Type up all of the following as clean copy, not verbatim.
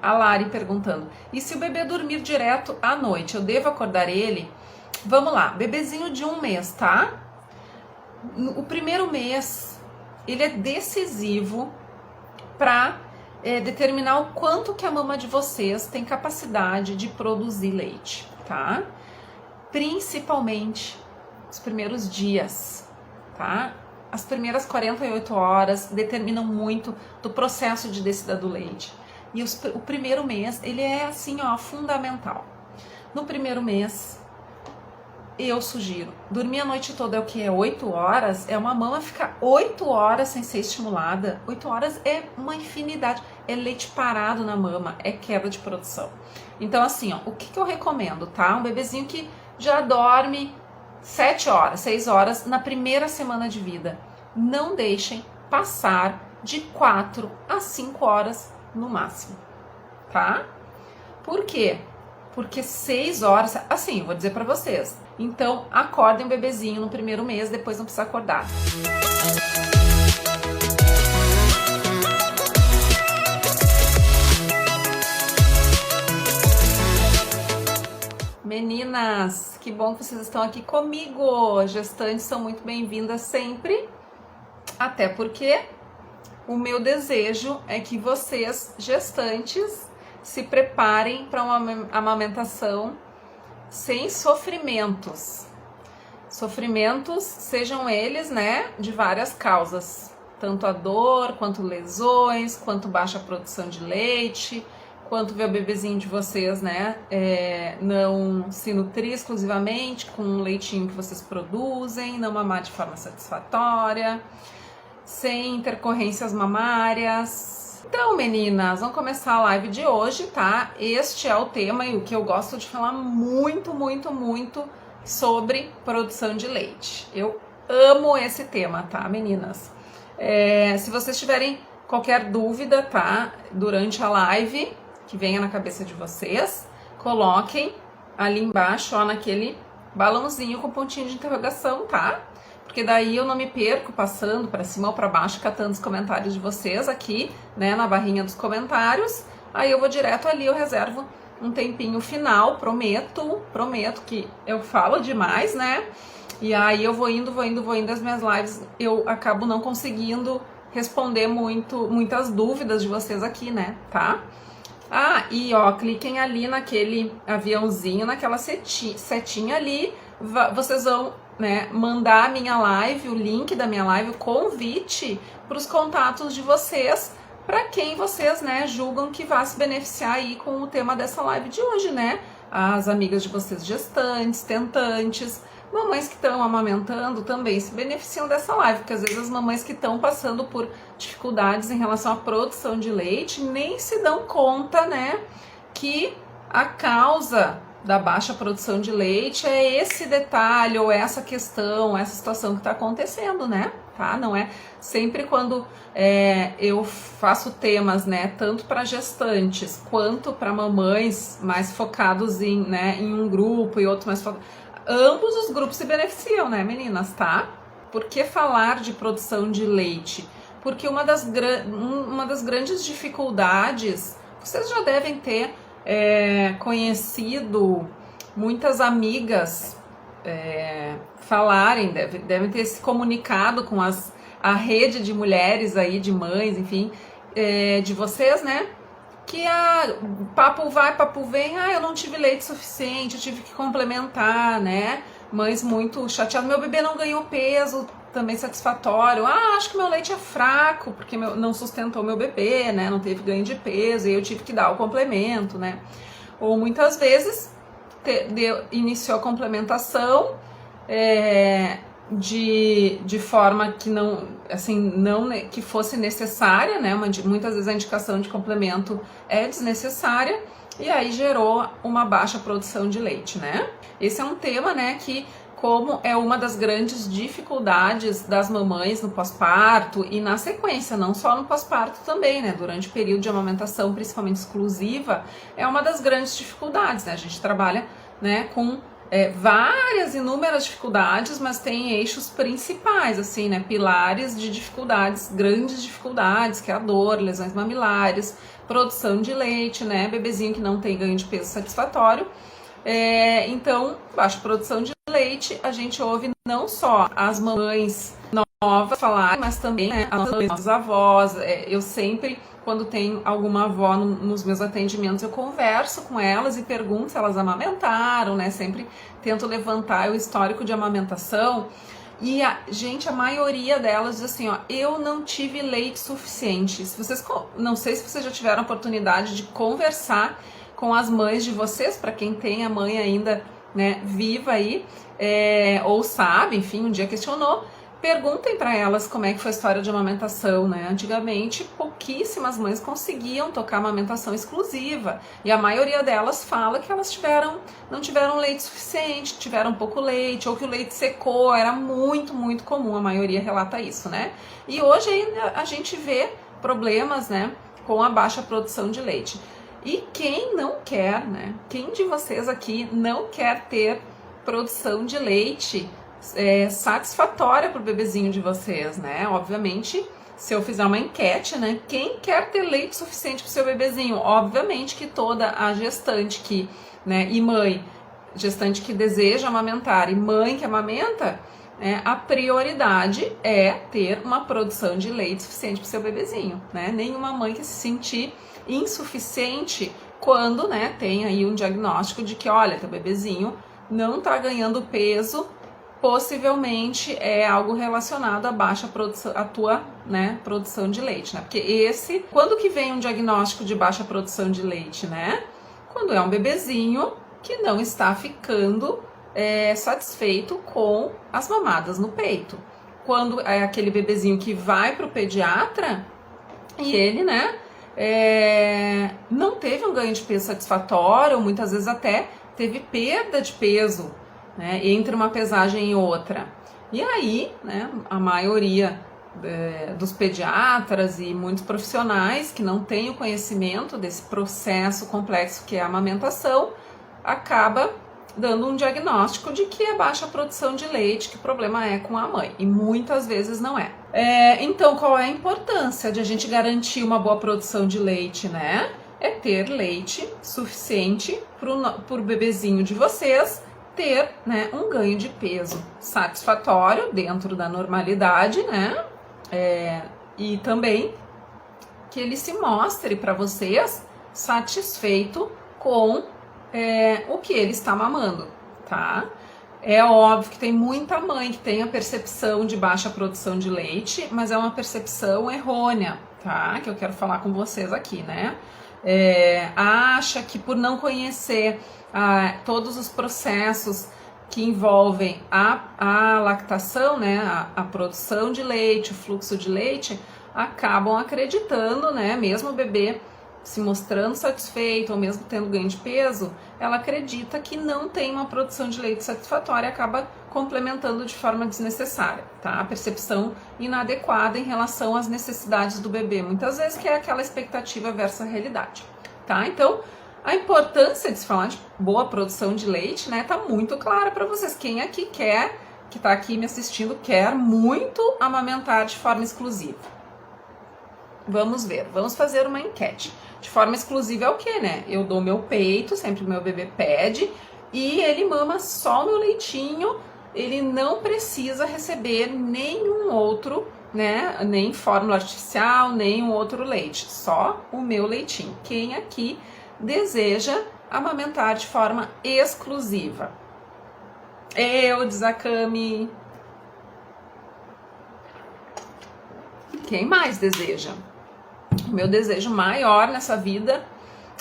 A Lari perguntando, e se o bebê dormir direto à noite, eu devo acordar ele? Vamos lá, bebezinho de 1 mês, tá? O primeiro mês, ele é decisivo para determinar o quanto que a mama de vocês tem capacidade de produzir leite, tá? Principalmente os primeiros dias, tá? As primeiras 48 horas determinam muito do processo de descida do leite. E o primeiro mês, ele é assim, ó, fundamental. No primeiro mês, eu sugiro, dormir a noite toda é o que? É 8 horas? É uma mama ficar 8 horas sem ser estimulada. 8 horas é uma infinidade. É leite parado na mama, é queda de produção. Então assim, ó, o que eu recomendo, tá? Um bebezinho que já dorme 7 horas, 6 horas na primeira semana de vida. Não deixem passar de 4 a 5 horas no máximo, tá? Por quê? Porque 6 horas, assim, eu vou dizer pra vocês. Então, acordem o bebezinho no primeiro mês, depois não precisa acordar. Meninas, que bom que vocês estão aqui comigo. Gestantes são muito bem-vindas sempre. Até porque o meu desejo é que vocês, gestantes, se preparem para uma amamentação sem sofrimentos. Sofrimentos, sejam eles, né, de várias causas. Tanto a dor, quanto lesões, quanto baixa produção de leite, quanto ver o bebezinho de vocês, né, não se nutrir exclusivamente com o leitinho que vocês produzem, não mamar de forma satisfatória, sem intercorrências mamárias. Então, meninas, vamos começar a live de hoje, tá? Este é o tema e o que eu gosto de falar muito, muito, muito sobre produção de leite. Eu amo esse tema, tá, meninas? Se vocês tiverem qualquer dúvida, tá, durante a live, que venha na cabeça de vocês, coloquem ali embaixo, ó, naquele balãozinho com pontinho de interrogação, tá? Porque daí eu não me perco passando para cima ou para baixo, catando os comentários de vocês aqui, né, na barrinha dos comentários. Aí eu vou direto ali, eu reservo um tempinho final, prometo que eu falo demais, né? E aí eu vou indo, as minhas lives eu acabo não conseguindo responder muitas dúvidas de vocês aqui, né, tá? Ah, e ó, cliquem ali naquele aviãozinho, naquela setinha ali, vocês vão, né, mandar a minha live, o link da minha live, o convite para os contatos de vocês, para quem vocês, né, julgam que vai se beneficiar aí com o tema dessa live de hoje, né? As amigas de vocês gestantes, tentantes, mamães que estão amamentando também se beneficiam dessa live, porque às vezes as mamães que estão passando por dificuldades em relação à produção de leite nem se dão conta, né, que a causa da baixa produção de leite é esse detalhe ou essa questão, essa situação que está acontecendo, né? Tá? Não é sempre quando eu faço temas, né, tanto para gestantes quanto para mamães mais focados em, né, em um grupo e outro mais focado. Ambos os grupos se beneficiam, né, meninas, tá? Por que falar de produção de leite? Porque uma das grandes dificuldades, vocês já devem ter conhecido muitas amigas falarem, devem ter se comunicado com a rede de mulheres aí, de mães, enfim, de vocês, né? Que papo vai, papo vem, eu não tive leite suficiente, eu tive que complementar, né? Mães muito chateadas, meu bebê não ganhou peso também satisfatório, acho que meu leite é fraco, porque não sustentou meu bebê, né? Não teve ganho de peso e eu tive que dar o complemento, né? Ou muitas vezes iniciou a complementação de forma que não que fosse necessária, né? Muitas vezes a indicação de complemento é desnecessária e aí gerou uma baixa produção de leite, né? Esse é um tema, né, que como é uma das grandes dificuldades das mamães no pós-parto e na sequência, não só no pós-parto também, né, durante o período de amamentação, principalmente exclusiva, é uma das grandes dificuldades, né, a gente trabalha, né, com várias, inúmeras dificuldades, mas tem eixos principais, assim, né, pilares de dificuldades, grandes dificuldades, que é a dor, lesões mamilares, produção de leite, né? Bebezinho que não tem ganho de peso satisfatório. Então, baixa produção de leite, a gente ouve não só as mamães novas falarem, mas também, né, as avós. Eu sempre, quando tenho alguma avó nos meus atendimentos, eu converso com elas e pergunto se elas amamentaram, né? Sempre tento levantar o histórico de amamentação. E a maioria delas diz assim, ó, eu não tive leite suficiente. Não sei se vocês já tiveram a oportunidade de conversar com as mães de vocês, para quem tem a mãe ainda, né, viva aí, ou sabe, enfim, um dia questionou, perguntem para elas como é que foi a história de amamentação, né? Antigamente, pouquíssimas mães conseguiam tocar amamentação exclusiva, e a maioria delas fala que elas não tiveram leite suficiente, tiveram pouco leite, ou que o leite secou, era muito, muito comum, a maioria relata isso, né? E hoje ainda a gente vê problemas, né, com a baixa produção de leite. E quem não quer, né? Quem de vocês aqui não quer ter produção de leite satisfatória para o bebezinho de vocês, né? Obviamente, se eu fizer uma enquete, né? Quem quer ter leite suficiente para o seu bebezinho? Obviamente que toda a gestante que, né? E mãe, gestante que deseja amamentar e mãe que amamenta, a prioridade é ter uma produção de leite suficiente para o seu bebezinho, né? Nenhuma mãe que se sentir insuficiente quando, né, tem aí um diagnóstico de que, olha, teu bebezinho não tá ganhando peso, possivelmente é algo relacionado à baixa produção, à tua, né, produção de leite, né? Porque quando que vem um diagnóstico de baixa produção de leite, né? Quando é um bebezinho que não está ficando satisfeito com as mamadas no peito. Quando é aquele bebezinho que vai pro pediatra e ele, né, não teve um ganho de peso satisfatório, ou muitas vezes até teve perda de peso, né, entre uma pesagem e outra. E aí, né, a maioria dos pediatras e muitos profissionais que não têm o conhecimento desse processo complexo que é a amamentação, acaba dando um diagnóstico de que é baixa produção de leite, que o problema é com a mãe, e muitas vezes não é. Então, qual é a importância de a gente garantir uma boa produção de leite, né? É ter leite suficiente para o bebezinho de vocês ter, né, um ganho de peso satisfatório dentro da normalidade, né? E também que ele se mostre para vocês satisfeito com o que ele está mamando, tá? É óbvio que tem muita mãe que tem a percepção de baixa produção de leite, mas é uma percepção errônea, tá? Que eu quero falar com vocês aqui, né? Acha que por não conhecer todos os processos que envolvem a lactação, né? A produção de leite, o fluxo de leite, acabam acreditando, né? Mesmo o bebê se mostrando satisfeito ou mesmo tendo ganho de peso, ela acredita que não tem uma produção de leite satisfatória e acaba complementando de forma desnecessária, tá? A percepção inadequada em relação às necessidades do bebê, muitas vezes, que é aquela expectativa versus a realidade, tá? Então, a importância de se falar de boa produção de leite, né, tá muito clara para vocês. Quem aqui quer, que tá aqui me assistindo, quer muito amamentar de forma exclusiva? Vamos ver, vamos fazer uma enquete. De forma exclusiva é o que, né? Eu dou meu peito, sempre o meu bebê pede, e ele mama só o meu leitinho, ele não precisa receber nenhum outro, né? Nem fórmula artificial, nem um outro leite, só o meu leitinho. Quem aqui deseja amamentar de forma exclusiva? Eu, Dezacame. Quem mais deseja? O meu desejo maior nessa vida,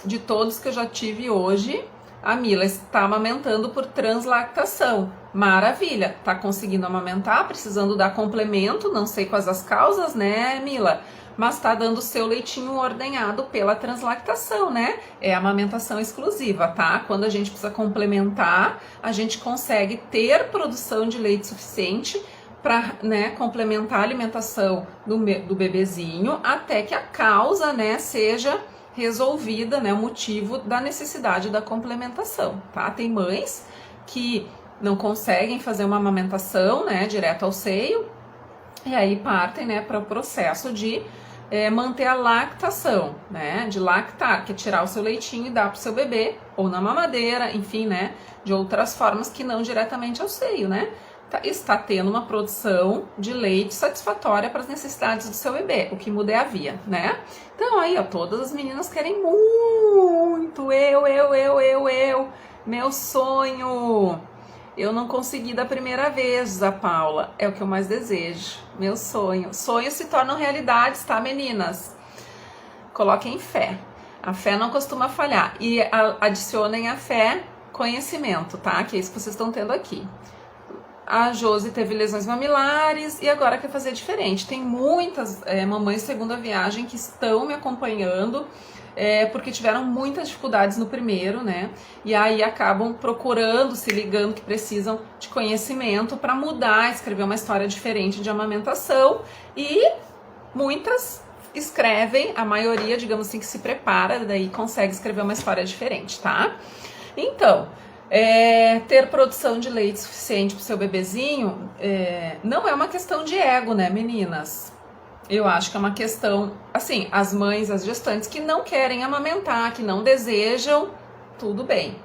de todos que eu já tive hoje, a Mila está amamentando por translactação. Maravilha, tá conseguindo amamentar, precisando dar complemento, não sei quais as causas, né, Mila? Mas tá dando o seu leitinho ordenhado pela translactação, né? É amamentação exclusiva, tá? Quando a gente precisa complementar, a gente consegue ter produção de leite suficiente para, né, complementar a alimentação do bebezinho até que a causa, né, seja resolvida, né, o motivo da necessidade da complementação, tá? Tem mães que não conseguem fazer uma amamentação, né, direto ao seio, e aí partem, né, para o processo de manter a lactação, né? De lactar, que é tirar o seu leitinho e dar para o seu bebê, ou na mamadeira, enfim, né? De outras formas que não diretamente ao seio, né? Está tendo uma produção de leite satisfatória para as necessidades do seu bebê. O que muda é a via, né? Então aí, ó, todas as meninas querem muito. Meu sonho. Eu não consegui da primeira vez, a Paula. É o que eu mais desejo. Meu sonho. Sonhos se tornam realidades, tá, meninas? Coloquem fé. A fé não costuma falhar. E adicionem a fé conhecimento, tá? Que é isso que vocês estão tendo aqui. A Josi teve lesões mamilares e agora quer fazer diferente. Tem muitas mamães de segunda viagem que estão me acompanhando porque tiveram muitas dificuldades no primeiro, né? E aí acabam procurando, se ligando que precisam de conhecimento para mudar, escrever uma história diferente de amamentação. E muitas escrevem, a maioria, digamos assim, que se prepara, daí consegue escrever uma história diferente, tá? Então... ter produção de leite suficiente para o seu bebezinho não é uma questão de ego, né, meninas? Eu acho que é uma questão, assim, as mães, as gestantes que não querem amamentar, que não desejam, tudo bem.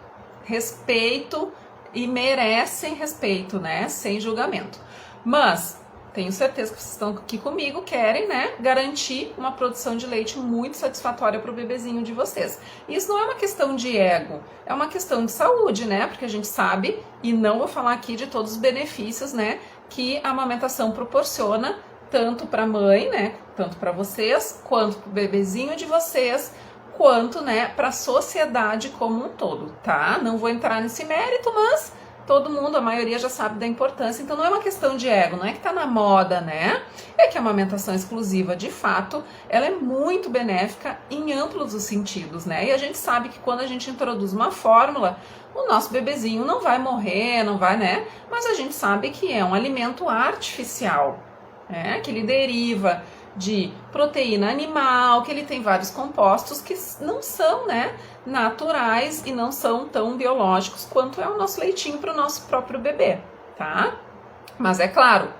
Respeito e merecem respeito, né? Sem julgamento. Mas tenho certeza que vocês estão aqui comigo, querem, né, garantir uma produção de leite muito satisfatória para o bebezinho de vocês. Isso não é uma questão de ego, é uma questão de saúde, né, porque a gente sabe, e não vou falar aqui de todos os benefícios, né, que a amamentação proporciona, tanto para a mãe, né, tanto para vocês, quanto para o bebezinho de vocês, quanto, né, para a sociedade como um todo, tá? Não vou entrar nesse mérito, mas... todo mundo, a maioria já sabe da importância, então não é uma questão de ego, não é que tá na moda, né? É que a amamentação exclusiva, de fato, ela é muito benéfica em amplos os sentidos, né? E a gente sabe que quando a gente introduz uma fórmula, o nosso bebezinho não vai morrer, não vai, né? Mas a gente sabe que é um alimento artificial, né? Que ele deriva de proteína animal, que ele tem vários compostos que não são, né, naturais e não são tão biológicos quanto é o nosso leitinho para o nosso próprio bebê, tá? Mas é claro,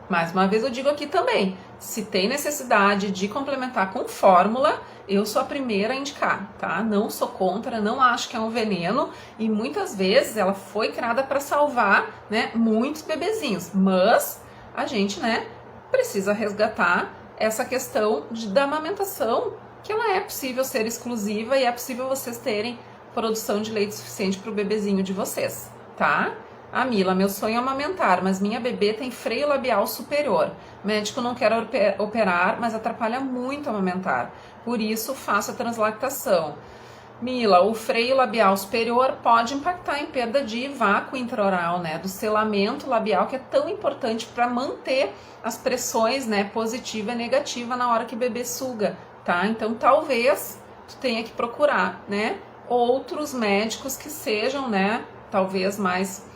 mais uma vez eu digo aqui também, se tem necessidade de complementar com fórmula, eu sou a primeira a indicar, tá? Não sou contra, não acho que é um veneno e muitas vezes ela foi criada para salvar, né, muitos bebezinhos, mas a gente, né, precisa resgatar essa questão da amamentação, que ela é possível ser exclusiva e é possível vocês terem produção de leite suficiente para o bebezinho de vocês, tá? A Mila, meu sonho é amamentar, mas minha bebê tem freio labial superior. Médico não quer operar, mas atrapalha muito amamentar. Por isso, faço a translactação. Mila, o freio labial superior pode impactar em perda de vácuo intraoral, né? Do selamento labial, que é tão importante para manter as pressões, né, positiva e negativa na hora que o bebê suga, tá? Então, talvez tu tenha que procurar, né, outros médicos que sejam, né, talvez mais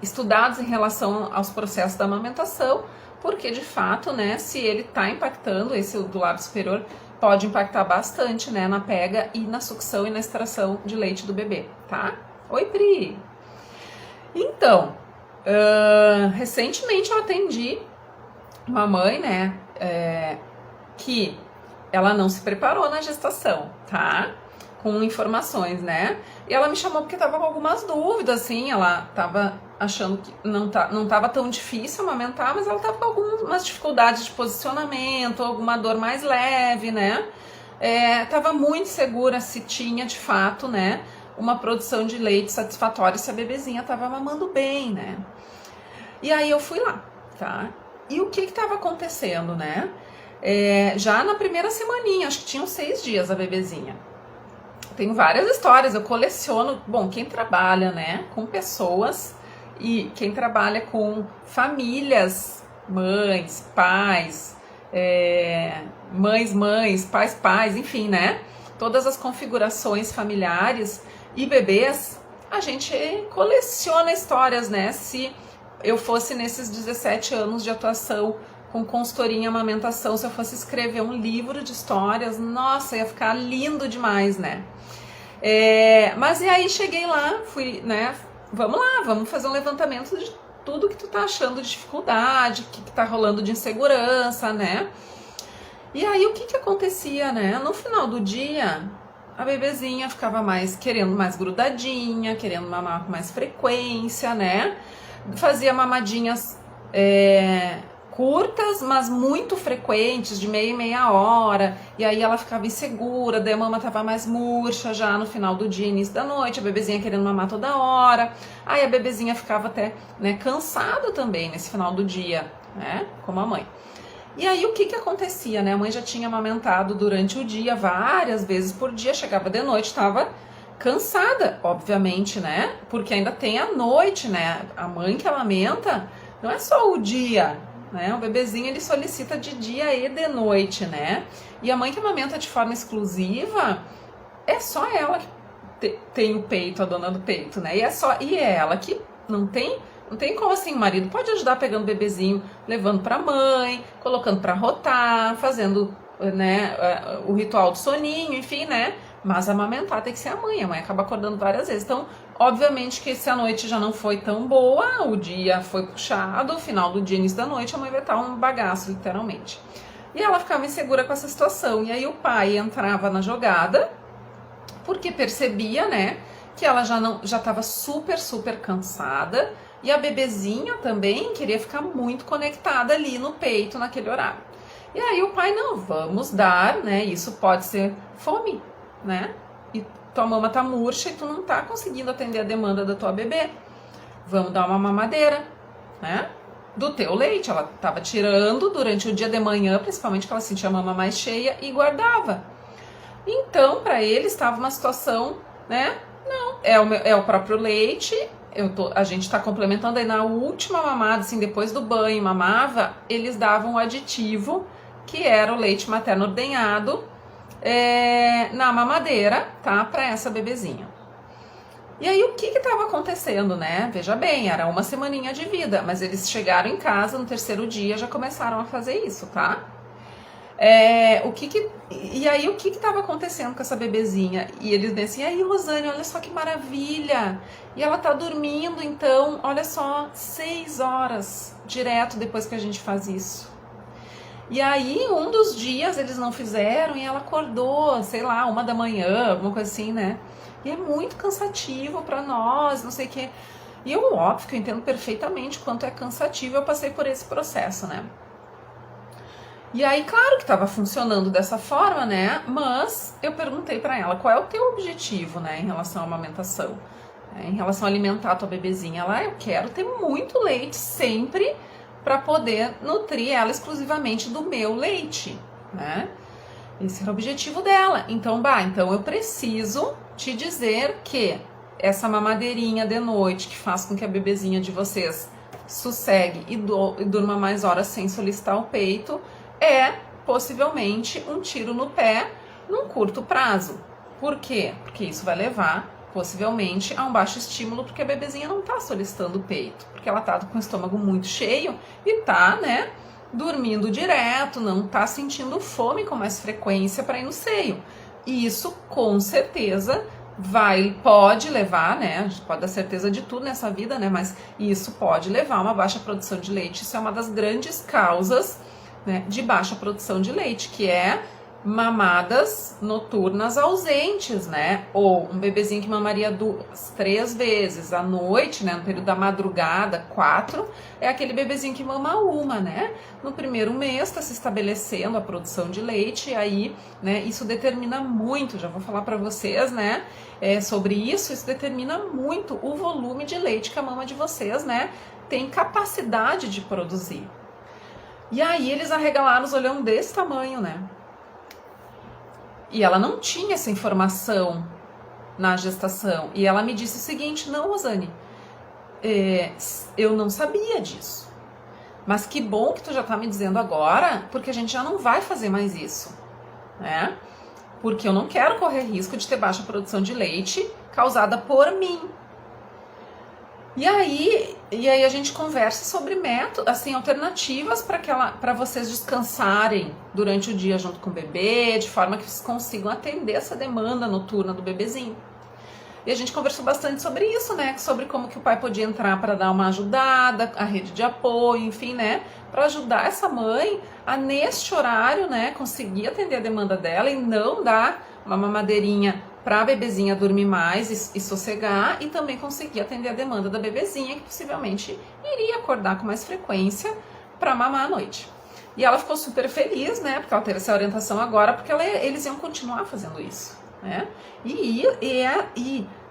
estudados em relação aos processos da amamentação, porque de fato, né, se ele tá impactando, esse do lábio superior, pode impactar bastante, né, na pega e na sucção e na extração de leite do bebê, tá? Oi, Pri! Então, recentemente eu atendi uma mãe, né, que ela não se preparou na gestação, tá? Com informações, né? E ela me chamou porque tava com algumas dúvidas, assim, ela tava achando que não tava tão difícil amamentar, mas ela tava com algumas dificuldades de posicionamento, alguma dor mais leve, né? Tava muito segura se tinha, de fato, né, uma produção de leite satisfatória, se a bebezinha tava mamando bem, né? E aí eu fui lá, tá? E o que tava acontecendo, né? Já na primeira semaninha, acho que tinham 6 dias a bebezinha. Tenho várias histórias, eu coleciono, bom, quem trabalha, né, com pessoas e quem trabalha com famílias, mães, pais, mães, pais, enfim, né, todas as configurações familiares e bebês, a gente coleciona histórias, né, se eu fosse nesses 17 anos de atuação com consultoria em amamentação, se eu fosse escrever um livro de histórias, nossa, ia ficar lindo demais, né? Mas e aí cheguei lá, fui, né? Vamos lá, vamos fazer um levantamento de tudo que tu tá achando de dificuldade, que tá rolando de insegurança, né? E aí o que que acontecia, né? No final do dia, a bebezinha ficava querendo mais grudadinha, querendo mamar com mais frequência, né? Fazia mamadinhas curtas, mas muito frequentes, de meia em meia hora, e aí ela ficava insegura, daí a mama tava mais murcha já no final do dia, início da noite, a bebezinha querendo mamar toda hora, aí a bebezinha ficava até, né, cansada também nesse final do dia, né, como a mãe. E aí o que que acontecia, né, a mãe já tinha amamentado durante o dia, várias vezes por dia, chegava de noite, estava cansada, obviamente, né, porque ainda tem a noite, né, a mãe que amamenta, não é só o dia, né? O bebezinho ele solicita de dia e de noite, né? E a mãe que amamenta de forma exclusiva, é só ela que tem o peito, a dona do peito, né? E é ela que não tem como assim, o marido pode ajudar pegando o bebezinho, levando pra mãe, colocando pra rotar, fazendo, né, o ritual do soninho, enfim, né? Mas amamentar tem que ser a mãe acaba acordando várias vezes. Então, obviamente que se a noite já não foi tão boa, o dia foi puxado, o final do dia, início da noite, a mãe vai estar um bagaço, literalmente. E ela ficava insegura com essa situação. E aí o pai entrava na jogada, porque percebia, né, que ela já estava super cansada, e a bebezinha também queria ficar muito conectada ali no peito naquele horário. E aí o pai, não, vamos dar, né, isso pode ser fome, né, e tua mama tá murcha e tu não tá conseguindo atender a demanda da tua bebê. Vamos dar uma mamadeira, né, do teu leite. Ela tava tirando durante o dia de manhã, principalmente que ela sentia a mama mais cheia, e guardava. Então, para ele estava uma situação, né, não, é o próprio leite, a gente tá complementando aí na última mamada, assim, depois do banho, mamava, eles davam o aditivo, que era o leite materno ordenhado, na mamadeira, tá? Pra essa bebezinha. E aí o que estava acontecendo, né? Veja bem, era uma semaninha de vida, mas eles chegaram em casa no terceiro dia, já começaram a fazer isso, tá? E aí o que estava acontecendo com essa bebezinha? E eles dizem assim, aí Rosane, olha só que maravilha! E ela tá dormindo, então, olha só, 6 horas direto depois que a gente faz isso. E aí, um dos dias eles não fizeram e ela acordou, sei lá, 1 da manhã, alguma coisa assim, né? E é muito cansativo pra nós, não sei o quê. E eu, óbvio, que eu entendo perfeitamente quanto é cansativo, eu passei por esse processo, né? E aí, claro que estava funcionando dessa forma, né? Mas eu perguntei pra ela, qual é o teu objetivo, né, em relação à amamentação? Em relação a alimentar a tua bebezinha? Ela, eu quero ter muito leite sempre para poder nutrir ela exclusivamente do meu leite, né? Esse era o objetivo dela. Então, então eu preciso te dizer que essa mamadeirinha de noite, que faz com que a bebezinha de vocês sossegue e durma mais horas sem solicitar o peito, é possivelmente um tiro no pé num curto prazo. Por quê? Porque isso vai levar possivelmente a um baixo estímulo, porque a bebezinha não tá solicitando o peito, porque ela tá com o estômago muito cheio e tá, né, dormindo direto, não tá sentindo fome com mais frequência para ir no seio. E isso, com certeza, pode levar, né, a gente pode dar certeza de tudo nessa vida, né, mas isso pode levar a uma baixa produção de leite. Isso é uma das grandes causas, né, de baixa produção de leite, que é mamadas noturnas ausentes, né? Ou um bebezinho que mamaria 2, 3 vezes à noite, né? No período da madrugada, 4, é aquele bebezinho que mama 1, né? No primeiro mês está se estabelecendo a produção de leite, e aí, né? Isso determina muito, já vou falar para vocês, né? Sobre isso determina muito o volume de leite que a mama de vocês, né? Tem capacidade de produzir. E aí eles arregalaram os olhão desse tamanho, né? E ela não tinha essa informação na gestação. E ela me disse o seguinte, não, Rosane, eu não sabia disso. Mas que bom que tu já tá me dizendo agora, porque a gente já não vai fazer mais isso, né? Porque eu não quero correr risco de ter baixa produção de leite causada por mim. E aí a gente conversa sobre métodos, assim, alternativas para vocês descansarem durante o dia junto com o bebê, de forma que vocês consigam atender essa demanda noturna do bebezinho. E a gente conversou bastante sobre isso, né? Sobre como que o pai podia entrar para dar uma ajudada, a rede de apoio, enfim, né? Para ajudar essa mãe a, neste horário, né, conseguir atender a demanda dela e não dar uma mamadeirinha para a bebezinha dormir mais e sossegar, e também conseguir atender a demanda da bebezinha, que possivelmente iria acordar com mais frequência para mamar à noite. E ela ficou super feliz, né? Porque ela teve essa orientação agora, porque eles iam continuar fazendo isso, né? E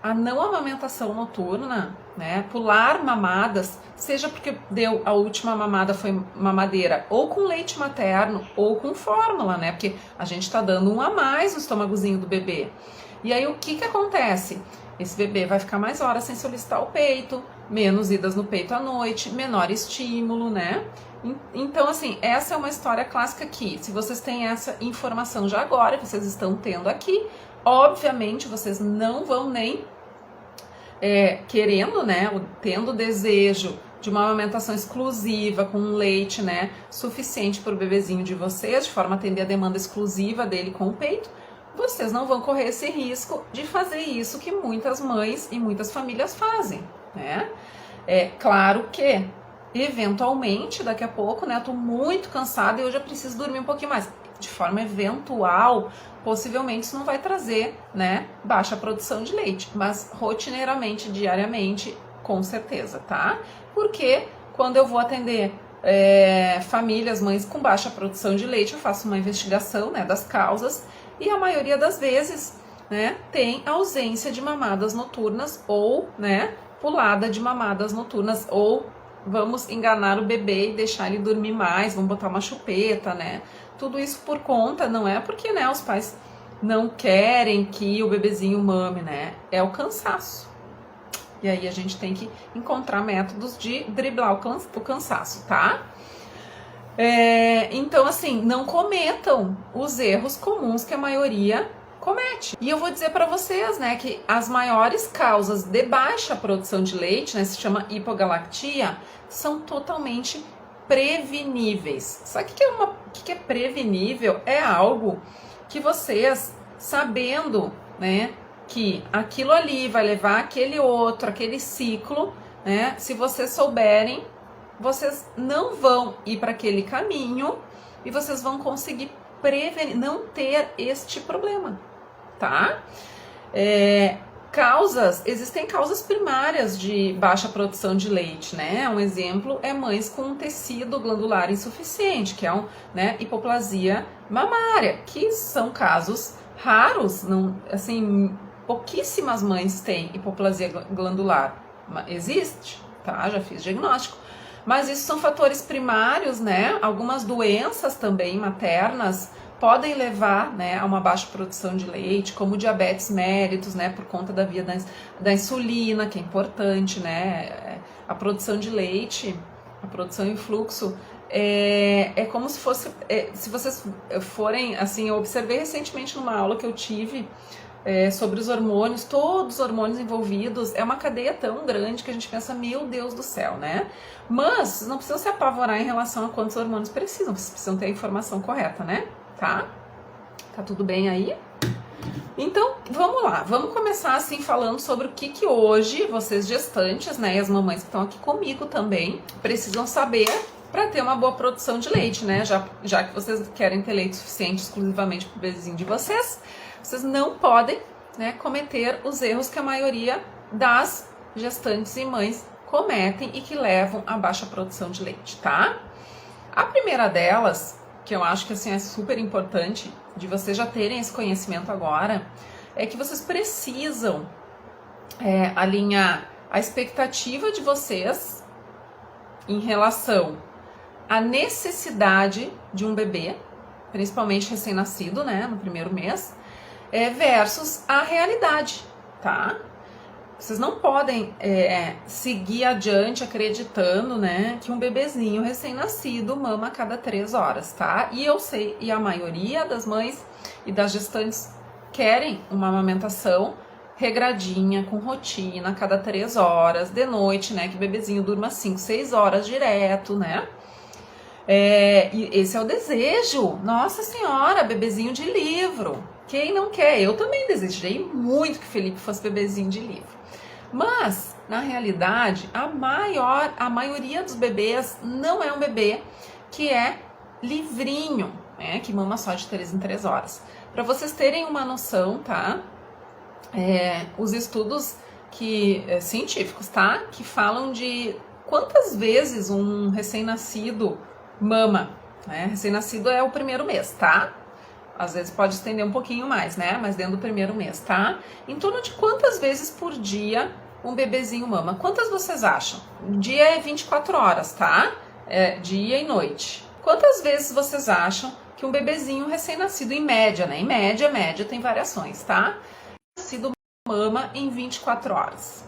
a não amamentação noturna, né? Pular mamadas, seja porque deu a última mamada foi mamadeira ou com leite materno ou com fórmula, né? Porque a gente tá dando um a mais no estômagozinho do bebê. E aí o que acontece? Esse bebê vai ficar mais horas sem solicitar o peito, menos idas no peito à noite, menor estímulo, né? Então, assim, essa é uma história clássica aqui. Se vocês têm essa informação já agora, vocês estão tendo aqui, obviamente vocês não vão nem querendo, né, tendo desejo de uma amamentação exclusiva com um leite, né, suficiente para o bebezinho de vocês, de forma a atender a demanda exclusiva dele com o peito, vocês não vão correr esse risco de fazer isso que muitas mães e muitas famílias fazem, né? É claro que, eventualmente, daqui a pouco, né, eu tô muito cansada e hoje eu preciso dormir um pouquinho mais. De forma eventual, possivelmente isso não vai trazer, né, baixa produção de leite, mas rotineiramente, diariamente, com certeza, tá? Porque quando eu vou atender famílias, mães com baixa produção de leite, eu faço uma investigação, né, das causas, e a maioria das vezes, né, tem ausência de mamadas noturnas ou, né, pulada de mamadas noturnas, ou vamos enganar o bebê e deixar ele dormir mais, vamos botar uma chupeta, né? Tudo isso por conta, não é porque, né, os pais não querem que o bebezinho mame, né? É o cansaço. E aí a gente tem que encontrar métodos de driblar o cansaço, tá? Então, assim, não cometam os erros comuns que a maioria comete. E eu vou dizer para vocês, né, que as maiores causas de baixa produção de leite, né, se chama hipogalactia, são totalmente preveníveis. Sabe o que é prevenível? É algo que vocês, sabendo, né, que aquilo ali vai levar aquele ciclo, né, se vocês souberem, vocês não vão ir para aquele caminho e vocês vão conseguir prevenir, não ter este problema, tá? Existem causas primárias de baixa produção de leite, né? Um exemplo é mães com tecido glandular insuficiente, que é hipoplasia mamária, que são casos raros, não, assim, pouquíssimas mães têm hipoplasia glandular. Existe, tá? Já fiz diagnóstico. Mas isso são fatores primários, né? Algumas doenças também maternas podem levar, né, a uma baixa produção de leite, como diabetes mellitus, né, por conta da via da insulina, que é importante, né? A produção de leite, a produção em fluxo, é como se fosse, se vocês forem, assim, eu observei recentemente numa aula que eu tive, sobre os hormônios, todos os hormônios envolvidos, é uma cadeia tão grande que a gente pensa, meu Deus do céu, né? Mas não precisam se apavorar em relação a quantos hormônios precisam, vocês precisam ter a informação correta, né? Tá tudo bem aí? Então, vamos lá, vamos começar assim falando sobre o que hoje vocês gestantes, né, e as mamães que estão aqui comigo também, precisam saber para ter uma boa produção de leite, né? Já que vocês querem ter leite suficiente exclusivamente para o bebezinho de vocês, vocês não podem, né, cometer os erros que a maioria das gestantes e mães cometem e que levam a baixa produção de leite, tá? A primeira delas, que eu acho que assim é super importante de vocês já terem esse conhecimento agora, é que vocês precisam alinhar a expectativa de vocês em relação à necessidade de um bebê, principalmente recém-nascido, né, no primeiro mês, versus a realidade, tá? Vocês não podem seguir adiante acreditando, né, que um bebezinho recém-nascido mama a cada 3 horas, tá? E eu sei, e a maioria das mães e das gestantes querem uma amamentação regradinha, com rotina, a cada 3 horas, de noite, né, que o bebezinho durma 5, 6 horas direto, né? E esse é o desejo, nossa senhora, bebezinho de livro, Quem não quer? Eu também desejei muito que o Felipe fosse bebezinho de livro. Mas, na realidade, a maioria dos bebês não é um bebê que é livrinho, né? Que mama só de 3 em 3 horas. Para vocês terem uma noção, tá? Os estudos científicos, tá? Que falam de quantas vezes um recém-nascido mama, né? Recém-nascido é o primeiro mês, tá? Às vezes pode estender um pouquinho mais, né? Mas dentro do primeiro mês, tá? Em torno de quantas vezes por dia um bebezinho mama? Quantas vocês acham? O dia é 24 horas, tá? Dia e noite. Quantas vezes vocês acham que um bebezinho recém-nascido, em média, né? Em média tem variações, tá? Nascido mama em 24 horas.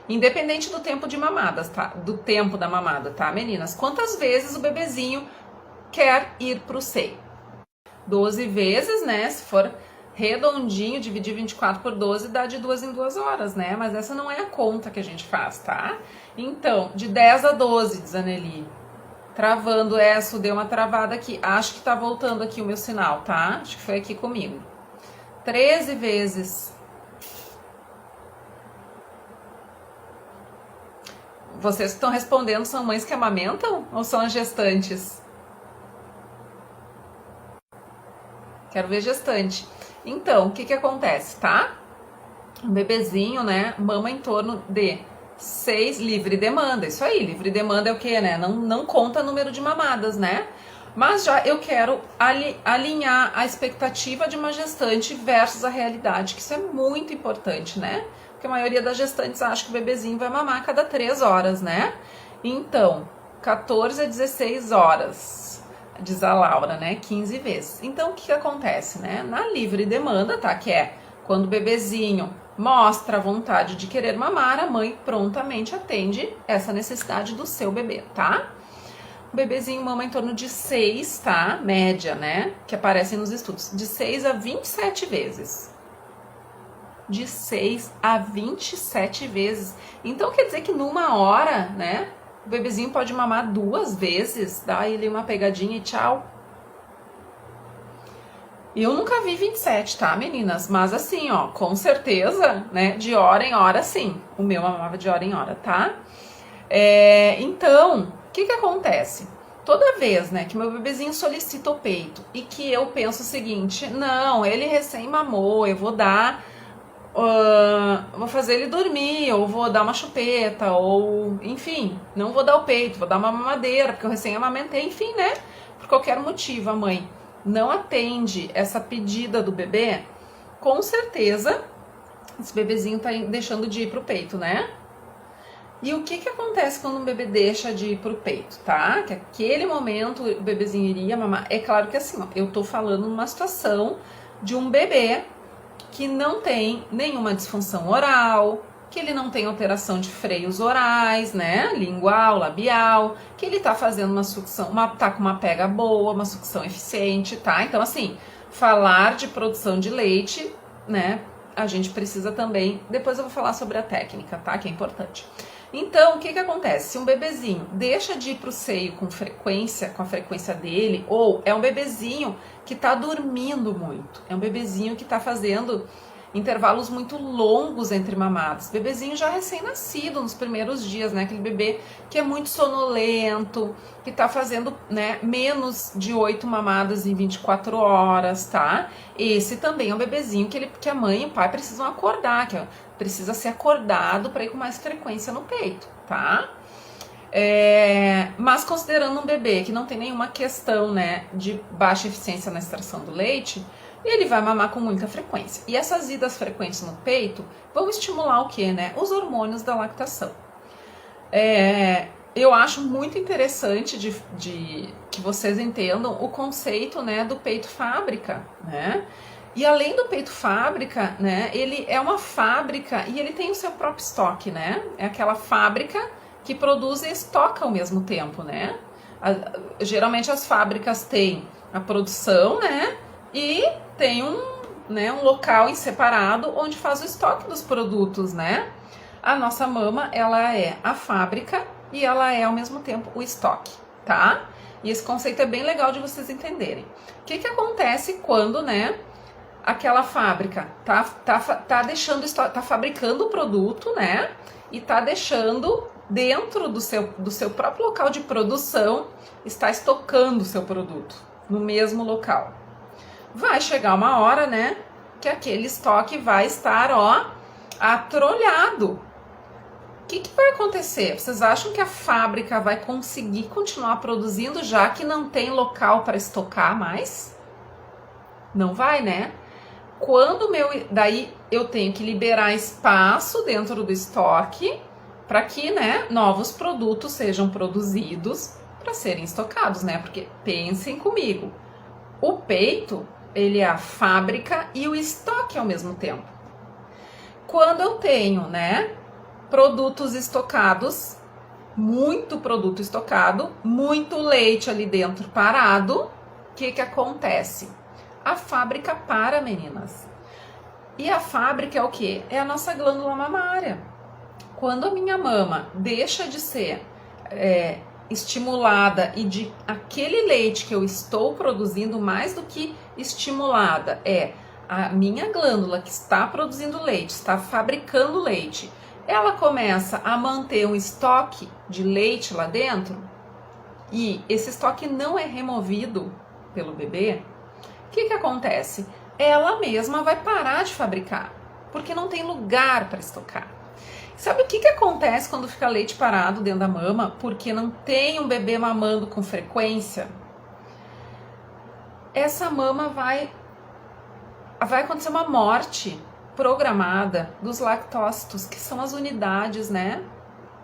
Independente do tempo de mamadas, tá? Do tempo da mamada, tá, meninas? Quantas vezes o bebezinho quer ir pro seio? 12 vezes, né? Se for redondinho, dividir 24 por 12, dá de 2 em 2 horas, né? Mas essa não é a conta que a gente faz, tá? Então, de 10 a 12, diz a Nelly. Travando essa, deu uma travada aqui. Acho que tá voltando aqui o meu sinal, tá? Acho que foi aqui comigo. 13 vezes. Vocês que estão respondendo são mães que amamentam ou são as gestantes? Quero ver gestante. Então, o que acontece, tá? Um bebezinho, né, mama em torno de 6, livre demanda. Isso aí, livre demanda é o que, né? Não conta número de mamadas, né? Mas já eu quero alinhar a expectativa de uma gestante versus a realidade, que isso é muito importante, né? Porque a maioria das gestantes acha que o bebezinho vai mamar a cada 3 horas, né? Então, 14 a 16 horas, diz a Laura, né? 15 vezes. Então, o que acontece, né? Na livre demanda, tá? Que é quando o bebezinho mostra a vontade de querer mamar, a mãe prontamente atende essa necessidade do seu bebê, tá? O bebezinho mama em torno de 6, tá? Média, né? Que aparecem nos estudos. De 6 a 27 vezes. De 6 a 27 vezes. Então, quer dizer que numa hora, né? O bebezinho pode mamar 2 vezes, dá ele uma pegadinha e tchau. Eu nunca vi 27, tá, meninas? Mas assim, ó, com certeza, né? De hora em hora, sim. O meu mamava de hora em hora, tá? Então, o que acontece? Toda vez, né, que meu bebezinho solicita o peito e que eu penso o seguinte, não, ele recém mamou, eu vou dar, vou fazer ele dormir, ou vou dar uma chupeta, ou, enfim, não vou dar o peito, vou dar uma mamadeira, porque eu recém amamentei, enfim, né? Por qualquer motivo, a mãe não atende essa pedida do bebê, com certeza, esse bebezinho tá deixando de ir pro peito, né? E o que acontece quando um bebê deixa de ir pro peito, tá? Que aquele momento o bebezinho iria mamar. É claro que assim, ó, eu tô falando numa situação de um bebê que não tem nenhuma disfunção oral, que ele não tem alteração de freios orais, né? Lingual, labial, que ele tá fazendo uma sucção, tá com uma pega boa, uma sucção eficiente, tá? Então, assim, falar de produção de leite, né? A gente precisa também. Depois eu vou falar sobre a técnica, tá? Que é importante. Então, o que acontece? Se um bebezinho deixa de ir pro seio com a frequência dele, ou é um bebezinho que tá dormindo muito, é um bebezinho que tá fazendo intervalos muito longos entre mamadas, bebezinho já recém-nascido nos primeiros dias, né? Aquele bebê que é muito sonolento, que tá fazendo, né, menos de 8 mamadas em 24 horas, tá? Esse também é um bebezinho que a mãe e o pai precisam acordar, que precisa ser acordado para ir com mais frequência no peito, tá? Mas considerando um bebê que não tem nenhuma questão, né, de baixa eficiência na extração do leite, ele vai mamar com muita frequência. E essas idas frequentes no peito vão estimular o quê, né? Os hormônios da lactação. Eu acho muito interessante que vocês entendam o conceito, né, do peito fábrica, né? E além do peito fábrica, né, ele é uma fábrica e ele tem o seu próprio estoque, né? É aquela fábrica que produz e estoca ao mesmo tempo, né? Geralmente as fábricas têm a produção, né? E tem um local em separado onde faz o estoque dos produtos, né? A nossa mama, ela é a fábrica e ela é ao mesmo tempo o estoque, tá? E esse conceito é bem legal de vocês entenderem. O que acontece quando, né, aquela fábrica tá deixando, tá fabricando o produto, né, e tá deixando dentro do seu próprio local de produção, está estocando o seu produto no mesmo local. Vai chegar uma hora, né, que aquele estoque vai estar, ó, atrolhado. O que vai acontecer? Vocês acham que a fábrica vai conseguir continuar produzindo já que não tem local para estocar mais? Não vai, né? Daí eu tenho que liberar espaço dentro do estoque para que, né, novos produtos sejam produzidos para serem estocados, né? Porque pensem comigo, o peito, ele é a fábrica e o estoque ao mesmo tempo. Quando eu tenho, né, produtos estocados, muito produto estocado, muito leite ali dentro parado, o que acontece? A fábrica para, meninas. E a fábrica é o quê? É a nossa glândula mamária. Quando a minha mama deixa de ser estimulada e de aquele leite que eu estou produzindo, mais do que estimulada, é a minha glândula que está produzindo leite, está fabricando leite, ela começa a manter um estoque de leite lá dentro e esse estoque não é removido pelo bebê, o que acontece? Ela mesma vai parar de fabricar, porque não tem lugar para estocar. Sabe o que acontece quando fica leite parado dentro da mama, porque não tem um bebê mamando com frequência? Essa mama vai acontecer uma morte programada dos lactócitos, que são as unidades, né,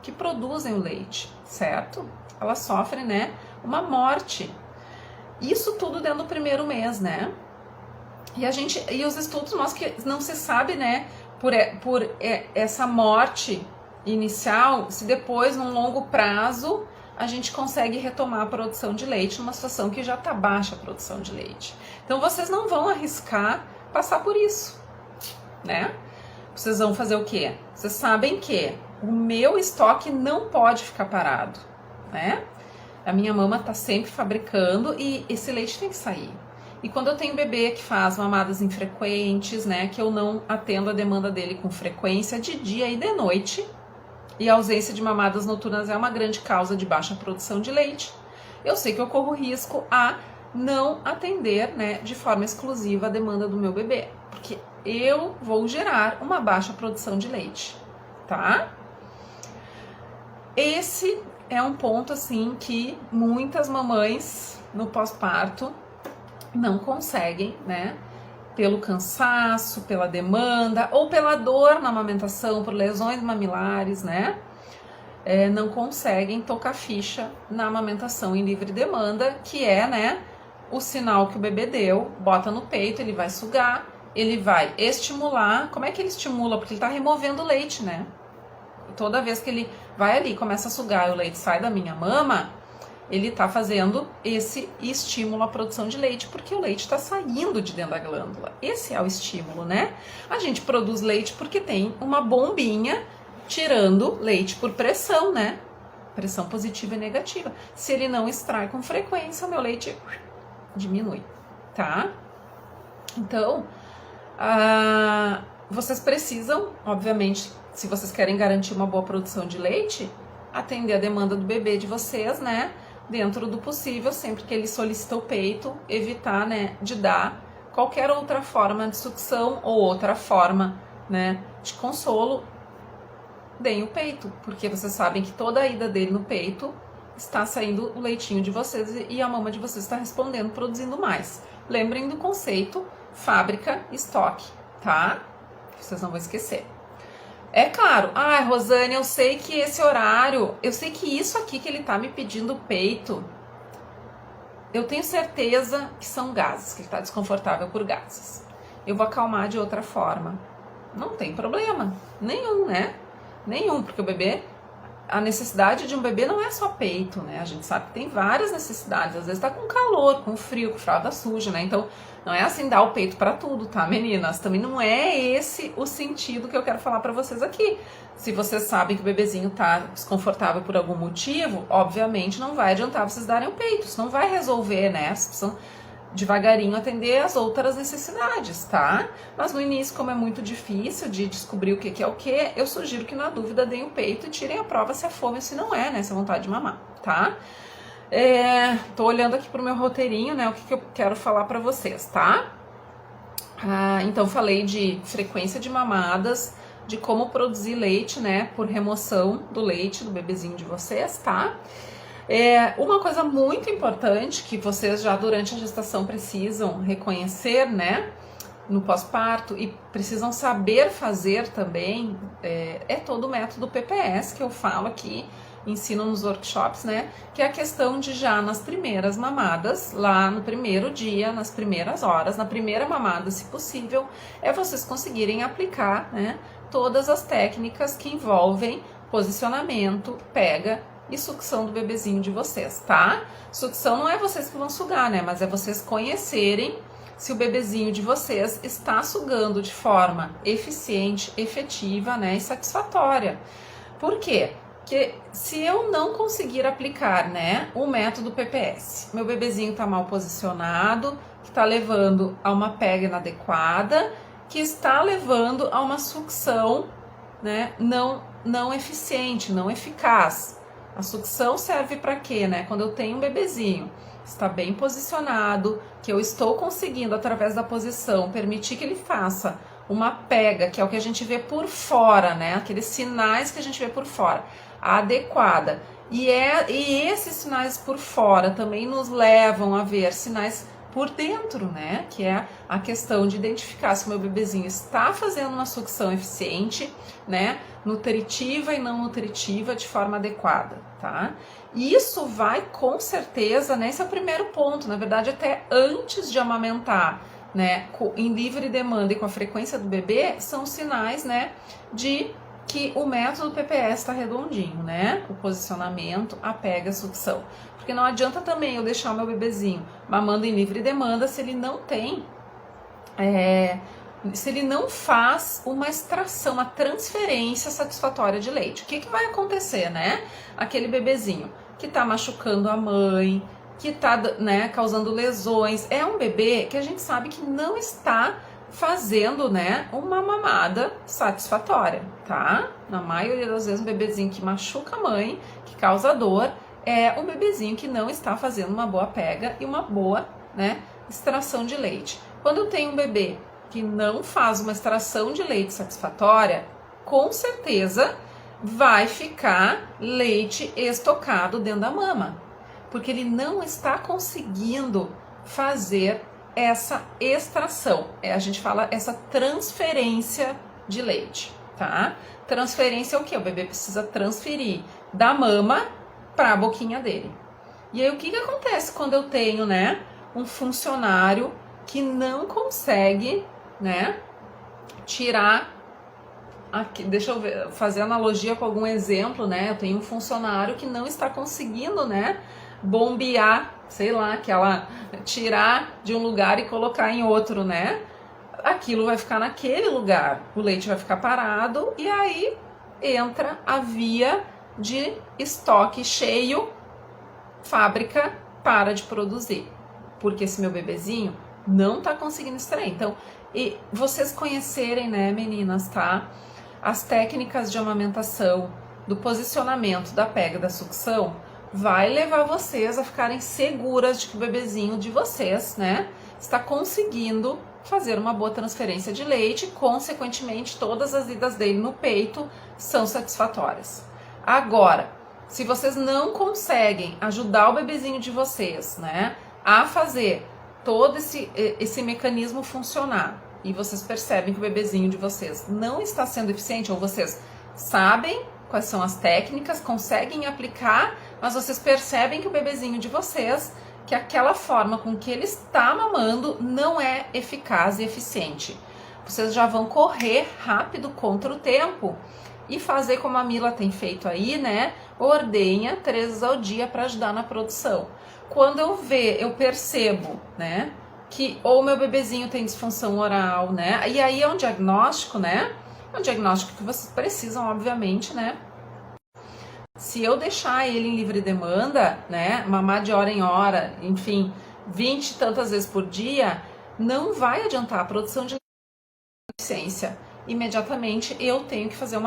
que produzem o leite, certo? Elas sofrem, né, uma morte. Isso tudo dentro do primeiro mês, né? E os estudos mostram que não se sabe, né, por essa morte inicial, se depois, num longo prazo, a gente consegue retomar a produção de leite numa situação que já está baixa a produção de leite. Então, vocês não vão arriscar passar por isso, né? Vocês vão fazer o quê? Vocês sabem que o meu estoque não pode ficar parado, né? A minha mama tá sempre fabricando e esse leite tem que sair. E quando eu tenho bebê que faz mamadas infrequentes, né, que eu não atendo a demanda dele com frequência de dia e de noite, e a ausência de mamadas noturnas é uma grande causa de baixa produção de leite, eu sei que eu corro risco a não atender, né, de forma exclusiva a demanda do meu bebê, porque eu vou gerar uma baixa produção de leite, tá? Esse é um ponto, assim, que muitas mamães no pós-parto não conseguem, né, pelo cansaço, pela demanda ou pela dor na amamentação, por lesões mamilares, né, não conseguem tocar ficha na amamentação em livre demanda, que é, né, o sinal que o bebê deu, bota no peito, ele vai sugar, ele vai estimular. Como é que ele estimula? Porque ele tá removendo o leite, né? Toda vez que ele vai ali, começa a sugar e o leite sai da minha mama, ele tá fazendo esse estímulo à produção de leite, porque o leite tá saindo de dentro da glândula. Esse é o estímulo, né? A gente produz leite porque tem uma bombinha tirando leite por pressão, né? Pressão positiva e negativa. Se ele não extrai com frequência, o meu leite diminui, tá? Então, vocês precisam, obviamente, se vocês querem garantir uma boa produção de leite, atender a demanda do bebê de vocês, né? Dentro do possível, sempre que ele solicita o peito, evitar, né, de dar qualquer outra forma de sucção ou outra forma, né, de consolo, deem o peito, porque vocês sabem que toda a ida dele no peito está saindo o leitinho de vocês e a mama de vocês está respondendo, produzindo mais. Lembrem do conceito fábrica, estoque, tá? Vocês não vão esquecer. É claro, Rosane, eu sei que esse horário, eu sei que isso aqui que ele tá me pedindo peito, eu tenho certeza que são gases, que ele tá desconfortável por gases. Eu vou acalmar de outra forma. Não tem problema nenhum, né? Nenhum, porque o bebê a necessidade de um bebê não é só peito, né? A gente sabe que tem várias necessidades. Às vezes tá com calor, com frio, com fralda suja, né? Então, não é assim dar o peito para tudo, tá, meninas? Também não é esse o sentido que eu quero falar para vocês aqui. Se vocês sabem que o bebezinho tá desconfortável por algum motivo, obviamente não vai adiantar vocês darem o peito. Isso não vai resolver, né? Vocês precisam devagarinho atender as outras necessidades, tá? Mas no início, como é muito difícil de descobrir o que é o que, eu sugiro que na dúvida deem o peito e tirem a prova se é fome ou se não é, né? Se é vontade de mamar, tá? Tô olhando aqui pro meu roteirinho, né? O que eu quero falar pra vocês, tá? Então falei de frequência de mamadas, de como produzir leite, né? Por remoção do leite do bebezinho de vocês, tá? Uma coisa muito importante que vocês já durante a gestação precisam reconhecer, né, no pós-parto e precisam saber fazer também, é todo o método PPS que eu falo aqui, ensino nos workshops, né, que é a questão de já nas primeiras mamadas, lá no primeiro dia, nas primeiras horas, na primeira mamada, se possível, vocês conseguirem aplicar, né, todas as técnicas que envolvem posicionamento, pega e sucção do bebezinho de vocês, tá? Sucção não é vocês que vão sugar, né? Mas é vocês conhecerem se o bebezinho de vocês está sugando de forma eficiente, efetiva, né? E satisfatória. Por quê? Porque se eu não conseguir aplicar, né, o método PPS, meu bebezinho tá mal posicionado, que tá levando a uma pega inadequada, que está levando a uma sucção, né, não eficiente, não eficaz. A sucção serve para quê, né? Quando eu tenho um bebezinho, está bem posicionado, que eu estou conseguindo, através da posição, permitir que ele faça uma pega, que é o que a gente vê por fora, né? Aqueles sinais que a gente vê por fora, adequada. E esses sinais por fora também nos levam a ver sinais por dentro, né? Que é a questão de identificar se o meu bebezinho está fazendo uma sucção eficiente, né? Nutritiva e não nutritiva de forma adequada, tá? Isso vai com certeza, né? Esse é o primeiro ponto, na verdade, até antes de amamentar, né? Em livre demanda e com a frequência do bebê, são sinais, né? De que o método PPS está redondinho, né? O posicionamento, a pega, a sucção. Porque não adianta também eu deixar o meu bebezinho mamando em livre demanda se ele não tem, se ele não faz uma extração, uma transferência satisfatória de leite. O que vai acontecer, né? Aquele bebezinho que tá machucando a mãe, que tá, né, causando lesões, é um bebê que a gente sabe que não está fazendo, né, uma mamada satisfatória, tá? Na maioria das vezes, um bebezinho que machuca a mãe, que causa dor, é um bebezinho que não está fazendo uma boa pega e uma boa, né, extração de leite. Quando eu tenho um bebê que não faz uma extração de leite satisfatória, com certeza vai ficar leite estocado dentro da mama, porque ele não está conseguindo fazer essa extração, a gente fala essa transferência de leite, tá? Transferência é o que? O bebê precisa transferir da mama para a boquinha dele. E aí o que acontece quando eu tenho, né, um funcionário que não consegue, né, tirar aqui, deixa eu ver, fazer analogia com algum exemplo, né? Eu tenho um funcionário que não está conseguindo, né, bombear, sei lá, tirar de um lugar e colocar em outro, né? Aquilo vai ficar naquele lugar, o leite vai ficar parado e aí entra a via de estoque cheio, fábrica para de produzir, porque esse meu bebezinho não tá conseguindo extrair. Então, e vocês conhecerem, né, meninas, tá? As técnicas de amamentação, do posicionamento, da pega, da sucção, vai levar vocês a ficarem seguras de que o bebezinho de vocês, né, está conseguindo fazer uma boa transferência de leite, consequentemente todas as idas dele no peito são satisfatórias. Agora, se vocês não conseguem ajudar o bebezinho de vocês, né, a fazer todo esse mecanismo funcionar e vocês percebem que o bebezinho de vocês não está sendo eficiente, ou vocês sabem quais são as técnicas, conseguem aplicar, mas vocês percebem que o bebezinho de vocês, que aquela forma com que ele está mamando não é eficaz e eficiente. Vocês já vão correr rápido contra o tempo e fazer como a Mila tem feito aí, né? Ordenha 3 vezes ao dia para ajudar na produção. Quando eu percebo, né, que ou meu bebezinho tem disfunção oral, né? E aí é um diagnóstico, né? É um diagnóstico que vocês precisam, obviamente, né? Se eu deixar ele em livre demanda, né, mamar de hora em hora, enfim, 20 e tantas vezes por dia, não vai adiantar a produção de deficiência. Imediatamente eu tenho que fazer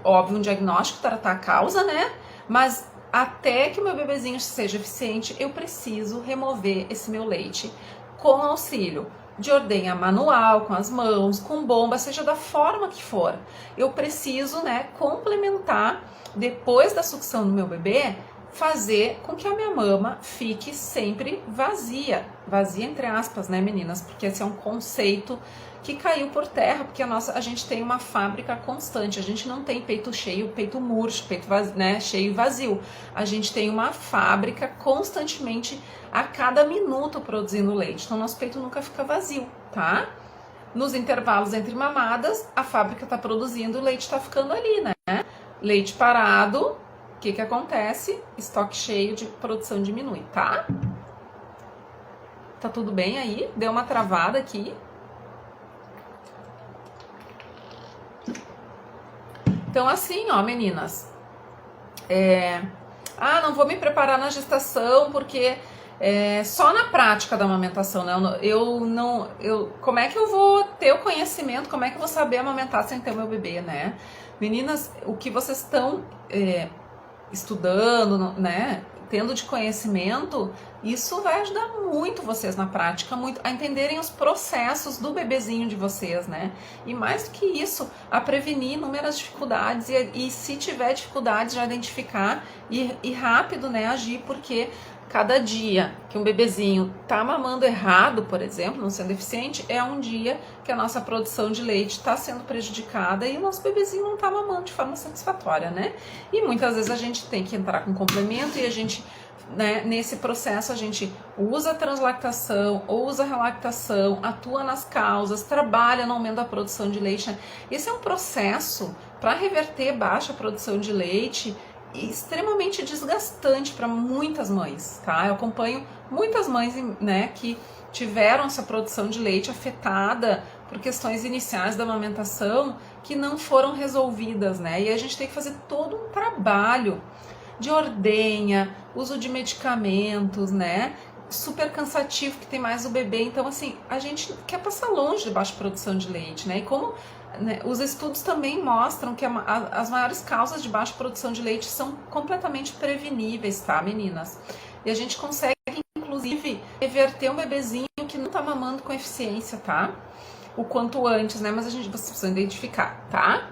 óbvio, um diagnóstico, tratar a causa, né? Mas até que o meu bebezinho seja eficiente, eu preciso remover esse meu leite com auxílio de ordenha manual, com as mãos, com bomba, seja da forma que for. Eu preciso, né, complementar, depois da sucção do meu bebê, fazer com que a minha mama fique sempre vazia. Vazia entre aspas, né, meninas? Porque esse é um conceito que caiu por terra, porque a gente tem uma fábrica constante, a gente não tem peito cheio, peito murcho, peito vazio, né, cheio e vazio. A gente tem uma fábrica constantemente, a cada minuto, produzindo leite. Então, nosso peito nunca fica vazio, tá? Nos intervalos entre mamadas, a fábrica tá produzindo, o leite tá ficando ali, né? Leite parado, o que acontece? Estoque cheio de produção diminui, tá? Tá tudo bem aí? Deu uma travada aqui. Então, assim, ó, meninas, não vou me preparar na gestação porque só na prática da amamentação, né? Como é que eu vou ter o conhecimento, como é que eu vou saber amamentar sem ter o meu bebê, né? Meninas, o que vocês estão estudando, né? Tendo de conhecimento, isso vai ajudar muito vocês na prática, muito a entenderem os processos do bebezinho de vocês, né? E mais do que isso, a prevenir inúmeras dificuldades e se tiver dificuldades, já identificar e rápido, né, agir, porque cada dia que um bebezinho tá mamando errado, por exemplo, não sendo eficiente, é um dia que a nossa produção de leite está sendo prejudicada e o nosso bebezinho não tá mamando de forma satisfatória, né? E muitas vezes a gente tem que entrar com complemento e a gente, né, nesse processo a gente usa a translactação, usa a relactação, atua nas causas, trabalha no aumento da produção de leite. Esse é um processo para reverter baixa produção de leite extremamente desgastante para muitas mães, tá? Eu acompanho muitas mães, né, que tiveram essa produção de leite afetada por questões iniciais da amamentação que não foram resolvidas, né? E a gente tem que fazer todo um trabalho de ordenha, uso de medicamentos, né? Super cansativo, que tem mais o bebê. Então, assim, a gente quer passar longe de baixa produção de leite, né? E como, né, os estudos também mostram que as maiores causas de baixa produção de leite são completamente preveníveis, tá, meninas? E a gente consegue, inclusive, reverter um bebezinho que não tá mamando com eficiência, tá? O quanto antes, né? Mas vocês precisam identificar, tá?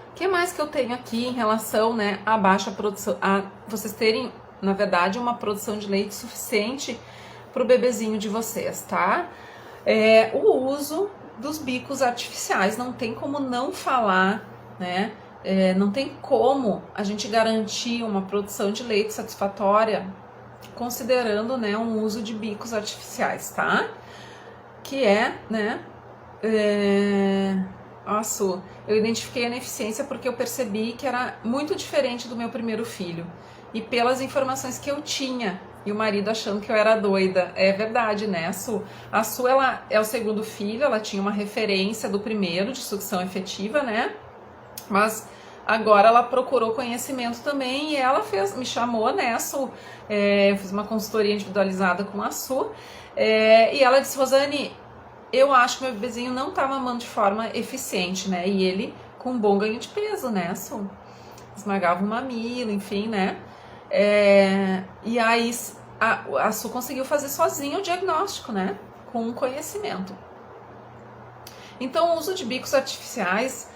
O que mais que eu tenho aqui em relação, né, à baixa produção, a vocês terem, na verdade, uma produção de leite suficiente para o bebezinho de vocês, tá? O uso dos bicos artificiais, não tem como não falar, né? Não tem como a gente garantir uma produção de leite satisfatória considerando, né, um uso de bicos artificiais, tá? Que né? Nossa, eu identifiquei a ineficiência porque eu percebi que era muito diferente do meu primeiro filho. E pelas informações que eu tinha, e o marido achando que eu era doida. É verdade, né, a Su, ela é o segundo filho, ela tinha uma referência do primeiro, de sucção efetiva, né? Mas agora ela procurou conhecimento também e ela me chamou, né, eu fiz uma consultoria individualizada com a Su, e ela disse, Rosane, eu acho que meu bebezinho não tá mamando de forma eficiente, né? E ele com um bom ganho de peso, né, Su? Esmagava o mamilo, enfim, né? E aí a Su conseguiu fazer sozinha o diagnóstico, né? Com conhecimento. Então, o uso de bicos artificiais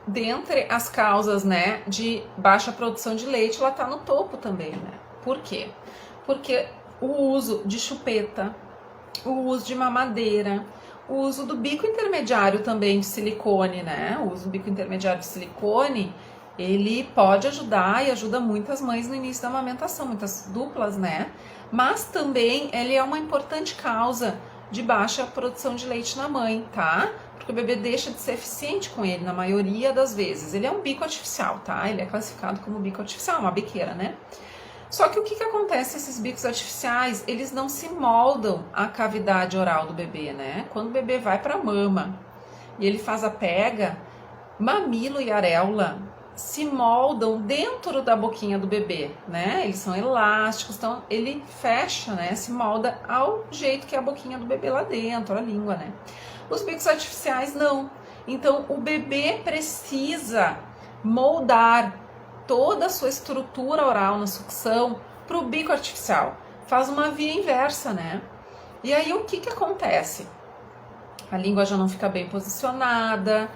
dentre as causas, né, de baixa produção de leite, ela tá no topo também, né? Por quê? Porque o uso de chupeta, o uso de mamadeira, o uso do bico intermediário também de silicone, né? O uso do bico intermediário de silicone, ele pode ajudar e ajuda muitas mães no início da amamentação, muitas duplas, né? Mas também ele é uma importante causa de baixa produção de leite na mãe, tá? Porque o bebê deixa de ser eficiente com ele na maioria das vezes. Ele é um bico artificial, tá? Ele é classificado como bico artificial, uma biqueira, né? Só que o que acontece, esses bicos artificiais, eles não se moldam à cavidade oral do bebê, né? Quando o bebê vai para a mama e ele faz a pega, mamilo e areola se moldam dentro da boquinha do bebê, né? Eles são elásticos, então ele fecha, né? Se molda ao jeito que é a boquinha do bebê lá dentro, a língua, né? Os bicos artificiais não. Então o bebê precisa moldar toda a sua estrutura oral na sucção para o bico artificial. Faz uma via inversa, né? E aí o que acontece? A língua já não fica bem posicionada,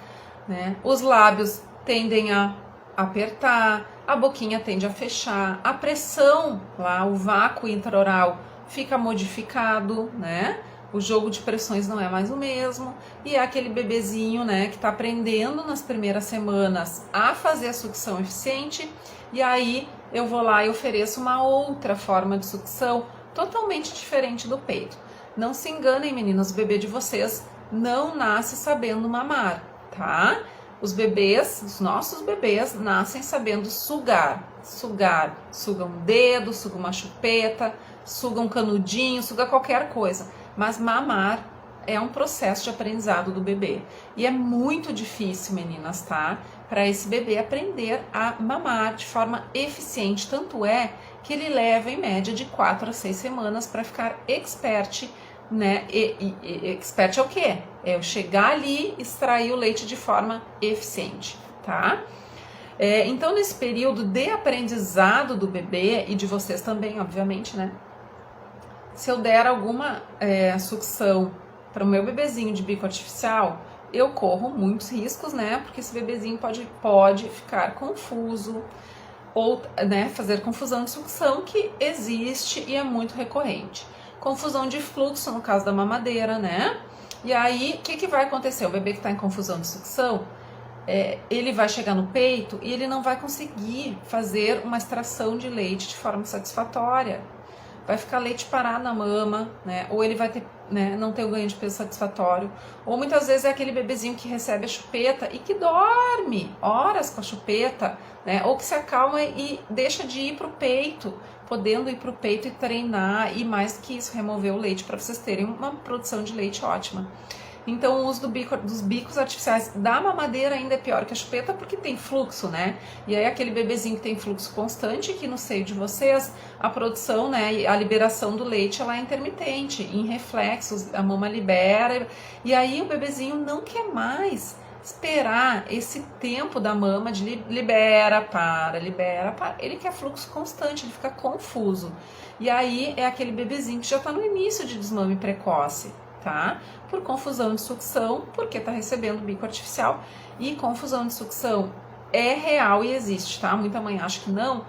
né? Os lábios tendem a apertar, a boquinha tende a fechar, a pressão lá, o vácuo intraoral fica modificado, né? O jogo de pressões não é mais o mesmo, e é aquele bebezinho, né, que está aprendendo nas primeiras semanas a fazer a sucção eficiente, e aí eu vou lá e ofereço uma outra forma de sucção totalmente diferente do peito. Não se enganem, meninas, o bebê de vocês não nasce sabendo mamar, tá? Os bebês, os nossos bebês, nascem sabendo sugar. Suga um dedo, suga uma chupeta, suga um canudinho, suga qualquer coisa. Mas mamar é um processo de aprendizado do bebê. E é muito difícil, meninas, tá? Para esse bebê aprender a mamar de forma eficiente. Tanto é que ele leva, em média, de 4 a 6 semanas para ficar expert, né? Expert é o quê? É eu chegar ali e extrair o leite de forma eficiente, tá? Então, nesse período de aprendizado do bebê e de vocês também, obviamente, né? Se eu der alguma sucção para o meu bebezinho de bico artificial, eu corro muitos riscos, né? Porque esse bebezinho pode ficar confuso ou, né, fazer confusão de sucção, que existe e é muito recorrente. Confusão de fluxo no caso da mamadeira, né? E aí, o que vai acontecer? O bebê que está em confusão de sucção, ele vai chegar no peito e ele não vai conseguir fazer uma extração de leite de forma satisfatória. Vai ficar leite parado na mama, né? Ou ele vai ter, né, não ter o ganho de peso satisfatório. Ou muitas vezes é aquele bebezinho que recebe a chupeta e que dorme horas com a chupeta, né? Ou que se acalma e deixa de ir para o peito, podendo ir para o peito e treinar, e mais que isso, remover o leite para vocês terem uma produção de leite ótima. Então o uso dos bicos artificiais da mamadeira ainda é pior que a chupeta, porque tem fluxo, né? E aí aquele bebezinho que tem fluxo constante, que no seio de vocês, a produção, né, e a liberação do leite, ela é intermitente, em reflexos, a mama libera, e aí o bebezinho não quer mais esperar esse tempo da mama de libera, para, ele quer fluxo constante, ele fica confuso. E aí é aquele bebezinho que já está no início de desmame precoce, tá? Por confusão de sucção, porque tá recebendo bico artificial, e confusão de sucção é real e existe, tá? Muita mãe acha que não,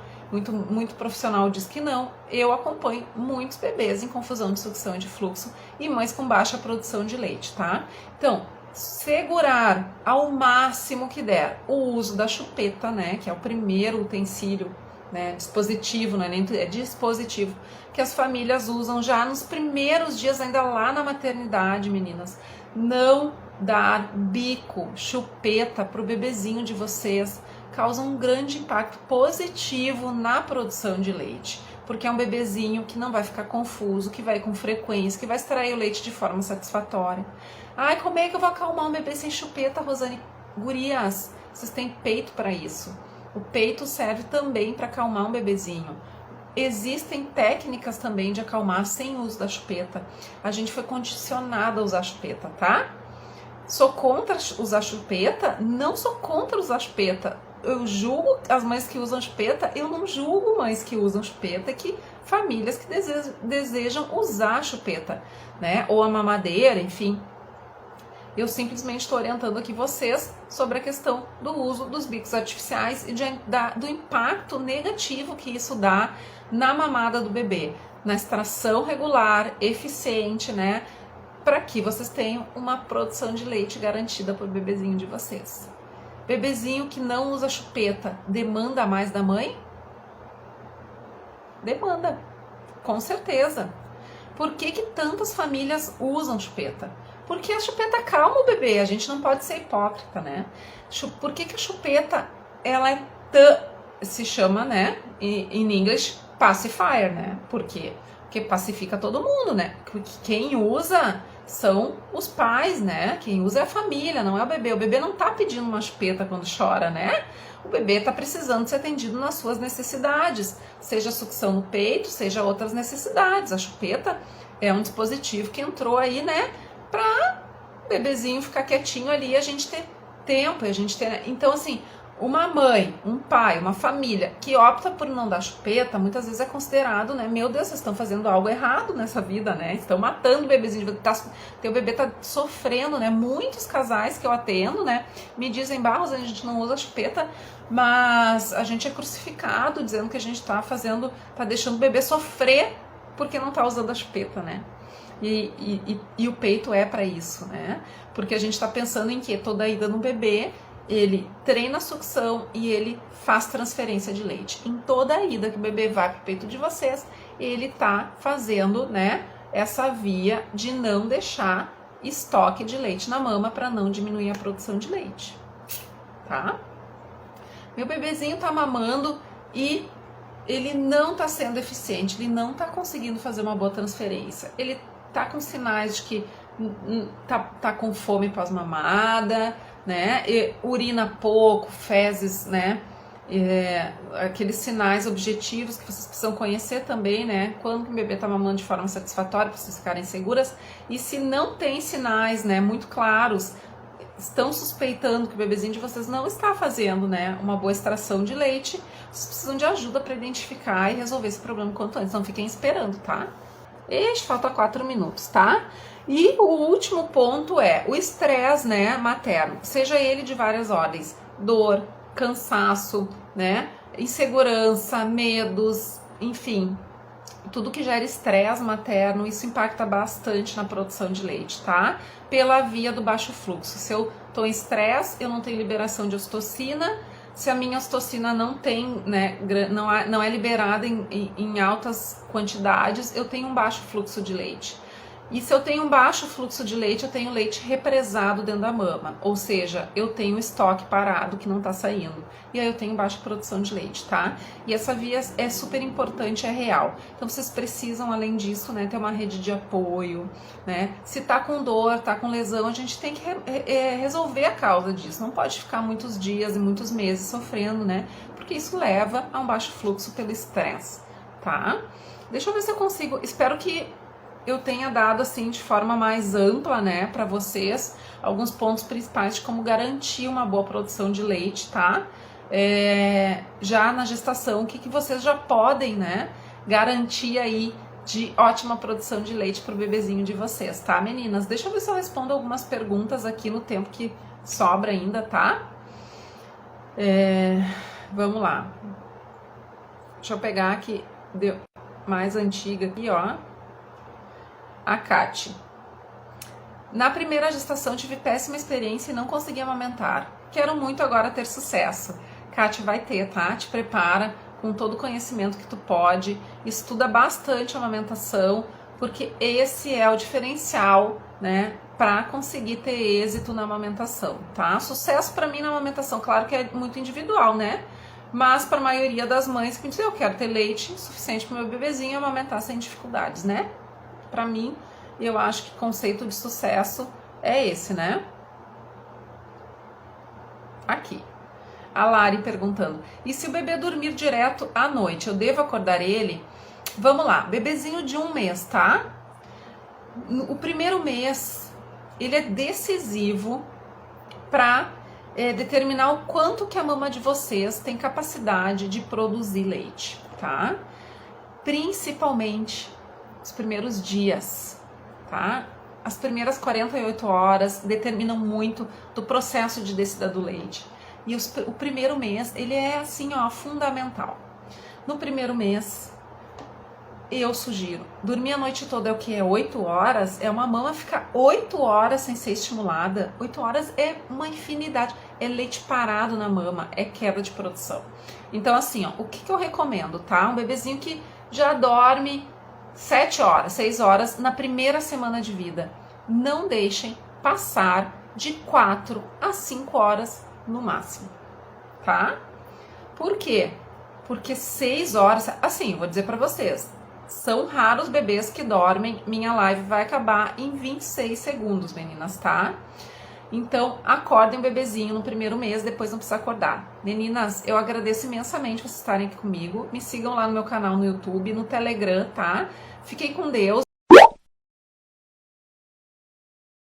muito profissional diz que não. Eu acompanho muitos bebês em confusão de sucção e de fluxo e mães com baixa produção de leite, tá? Então, segurar ao máximo que der o uso da chupeta, né, que é o primeiro utensílio, né, dispositivo, não é nem é dispositivo, que as famílias usam já nos primeiros dias, ainda lá na maternidade, meninas. Não dar bico, chupeta para o bebezinho de vocês causa um grande impacto positivo na produção de leite, porque é um bebezinho que não vai ficar confuso, que vai com frequência, que vai extrair o leite de forma satisfatória. Ai, como é que eu vou acalmar um bebê sem chupeta, Rosane? Gurias, vocês têm peito para isso. O peito serve também para acalmar um bebezinho. Existem técnicas também de acalmar sem uso da chupeta. A gente foi condicionada a usar chupeta, tá? Sou contra usar chupeta? Não sou contra usar chupeta. Eu julgo as mães que usam chupeta, eu não julgo mães que usam chupeta, que famílias que desejam usar a chupeta, né? Ou a mamadeira, enfim. Eu simplesmente estou orientando aqui vocês sobre a questão do uso dos bicos artificiais e do impacto negativo que isso dá na mamada do bebê, na extração regular, eficiente, né? Para que vocês tenham uma produção de leite garantida para o bebezinho de vocês. Bebezinho que não usa chupeta, demanda mais da mãe? Demanda, com certeza. Por que tantas famílias usam chupeta? Porque a chupeta calma o bebê, a gente não pode ser hipócrita, né? Por que a chupeta, ela é se chama, né, em inglês, pacifier, né? Por quê? Porque pacifica todo mundo, né? Porque quem usa são os pais, né? Quem usa é a família, não é o bebê. O bebê não tá pedindo uma chupeta quando chora, né? O bebê tá precisando ser atendido nas suas necessidades, seja sucção no peito, seja outras necessidades. A chupeta é um dispositivo que entrou aí, né, pra o bebezinho ficar quietinho ali e a gente ter tempo, a gente ter... Então, assim, uma mãe, um pai, uma família que opta por não dar chupeta, muitas vezes é considerado, né? Meu Deus, vocês estão fazendo algo errado nessa vida, né? Estão matando o bebezinho, teu bebê tá sofrendo, né? Muitos casais que eu atendo, né, me dizem, Barros, a gente não usa chupeta, mas a gente é crucificado dizendo que a gente tá deixando o bebê sofrer porque não tá usando a chupeta, né? E o peito é para isso, né? Porque a gente tá pensando em que toda ida no bebê ele treina a sucção e ele faz transferência de leite. Em toda a ida que o bebê vai pro peito de vocês, ele tá fazendo, né, essa via de não deixar estoque de leite na mama para não diminuir a produção de leite, tá? Meu bebezinho tá mamando e ele não tá sendo eficiente, ele não tá conseguindo fazer uma boa transferência. Ele tá com sinais de que tá com fome pós-mamada, né? E urina pouco, fezes, né? Aqueles sinais objetivos que vocês precisam conhecer também, né? Quando o bebê tá mamando de forma satisfatória, para vocês ficarem seguras. E se não tem sinais, né, muito claros, estão suspeitando que o bebezinho de vocês não está fazendo, né, uma boa extração de leite, vocês precisam de ajuda para identificar e resolver esse problema quanto antes. Não fiquem esperando, tá? Falta 4 minutos, tá? E o último ponto é o estresse, né, materno, seja ele de várias ordens, dor, cansaço, né, insegurança, medos, enfim, tudo que gera estresse materno, isso impacta bastante na produção de leite, tá? Pela via do baixo fluxo. Se eu tô em estresse, eu não tenho liberação de ocitocina. Se a minha ocitocina não tem, né, não é liberada em altas quantidades, eu tenho um baixo fluxo de leite. E se eu tenho um baixo fluxo de leite, eu tenho leite represado dentro da mama. Ou seja, eu tenho estoque parado que não tá saindo. E aí eu tenho baixa produção de leite, tá? E essa via é super importante, é real. Então vocês precisam, além disso, né, ter uma rede de apoio, né? Se tá com dor, tá com lesão, a gente tem que resolver a causa disso. Não pode ficar muitos dias e muitos meses sofrendo, né? Porque isso leva a um baixo fluxo pelo estresse, tá? Deixa eu ver se eu consigo. Espero que eu tenha dado assim de forma mais ampla, né, para vocês alguns pontos principais de como garantir uma boa produção de leite, tá? Já na gestação, o que vocês já podem, né, garantir aí de ótima produção de leite pro bebezinho de vocês, tá, meninas? Deixa eu ver se eu respondo algumas perguntas aqui no tempo que sobra ainda, tá? Vamos lá. Deixa eu pegar aqui, mais antiga aqui, ó. A Kati. Na primeira gestação tive péssima experiência e não consegui amamentar. Quero muito agora ter sucesso. Kati, vai ter, tá? Te prepara com todo o conhecimento que tu pode. Estuda bastante a amamentação, porque esse é o diferencial, né? Pra conseguir ter êxito na amamentação, tá? Sucesso pra mim na amamentação, claro que é muito individual, né? Mas para a maioria das mães que dizem, eu quero ter leite suficiente para o meu bebezinho e amamentar sem dificuldades, né? Para mim, eu acho que o conceito de sucesso é esse, né? Aqui. A Lari perguntando, e se o bebê dormir direto à noite, eu devo acordar ele? Vamos lá, bebezinho de 1 mês, tá? O primeiro mês, ele é decisivo para determinar o quanto que a mama de vocês tem capacidade de produzir leite, tá? Principalmente os primeiros dias, tá? As primeiras 48 horas determinam muito do processo de descida do leite. E o primeiro mês, ele é assim, ó, fundamental. No primeiro mês, eu sugiro, dormir a noite toda é o que? É 8 horas? É uma mama ficar 8 horas sem ser estimulada. 8 horas é uma infinidade. É leite parado na mama, é quebra de produção. Então, assim, ó, o que eu recomendo, tá? Um bebezinho que já dorme 7 horas, 6 horas na primeira semana de vida. Não deixem passar de 4 a 5 horas no máximo, tá? Por quê? Porque 6 horas, assim, vou dizer pra vocês, são raros bebês que dormem. Minha live vai acabar em 26 segundos, meninas, tá? Então, acordem o bebezinho no primeiro mês, depois não precisa acordar. Meninas, eu agradeço imensamente vocês estarem aqui comigo. Me sigam lá no meu canal no YouTube, no Telegram, tá? Fiquem com Deus.